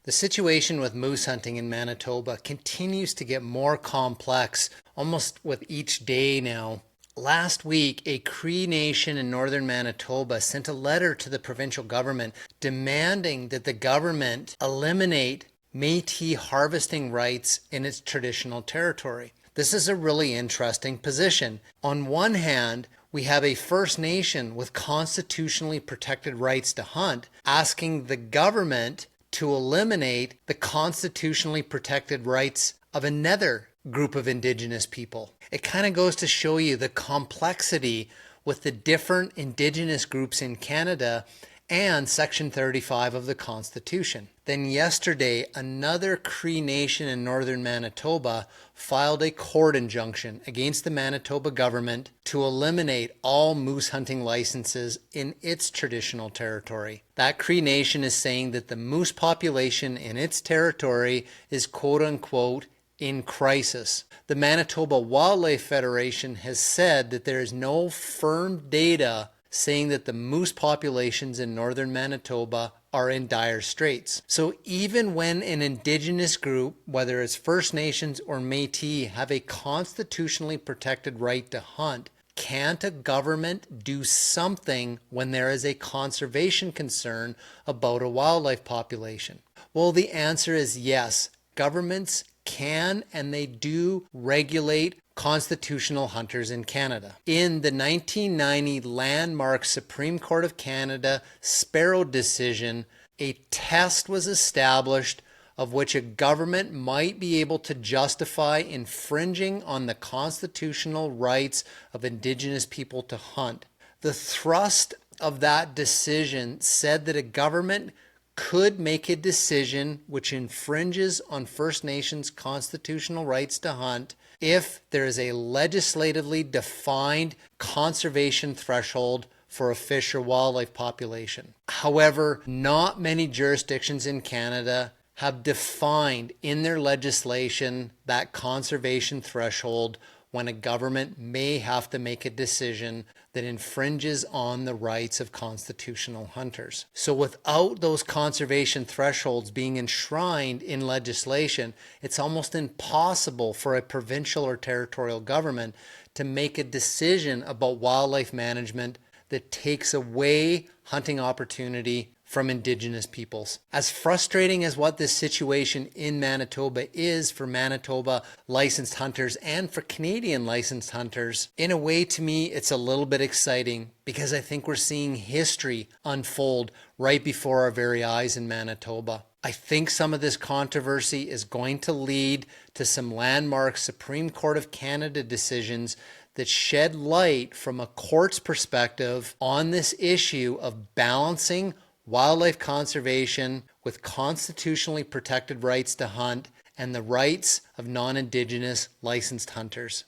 The situation with moose hunting in Manitoba continues to get more complex almost with each day now. Last week, a Cree Nation in northern Manitoba sent a letter to the provincial government demanding that the government eliminate Métis harvesting rights in its traditional territory. This is a really interesting position. On one hand, we have a First Nation with constitutionally protected rights to hunt asking the government to eliminate the constitutionally protected rights of another group of Indigenous people. It kind of goes to show you the complexity with the different Indigenous groups in Canada and Section 35 of the Constitution. Then yesterday, another Cree Nation in northern Manitoba filed a court injunction against the Manitoba government to eliminate all moose hunting licenses in its traditional territory. That Cree Nation is saying that the moose population in its territory is quote-unquote in crisis. The Manitoba Wildlife Federation has said that there is no firm data saying that the moose populations in northern Manitoba are in dire straits. So even when an Indigenous group, whether it's First Nations or Métis, have a constitutionally protected right to hunt, can't a government do something when there is a conservation concern about a wildlife population? Well, the answer is yes. Governments can and they do regulate constitutional hunters in Canada. In the 1990 landmark Supreme Court of Canada Sparrow decision, a test was established of which a government might be able to justify infringing on the constitutional rights of Indigenous people to hunt. The thrust of that decision said that a government could make a decision which infringes on First Nations constitutional rights to hunt if there is a legislatively defined conservation threshold for a fish or wildlife population. However, not many jurisdictions in Canada have defined in their legislation that conservation threshold when a government may have to make a decision that infringes on the rights of constitutional hunters. So without those conservation thresholds being enshrined in legislation, it's almost impossible for a provincial or territorial government to make a decision about wildlife management that takes away hunting opportunity from Indigenous peoples. As frustrating as what this situation in Manitoba is for Manitoba licensed hunters and for Canadian licensed hunters, in a way to me it's a little bit exciting because I think we're seeing history unfold right before our very eyes in Manitoba. I think some of this controversy is going to lead to some landmark Supreme Court of Canada decisions that shed light from a court's perspective on this issue of balancing wildlife conservation with constitutionally protected rights to hunt and the rights of non-Indigenous licensed hunters.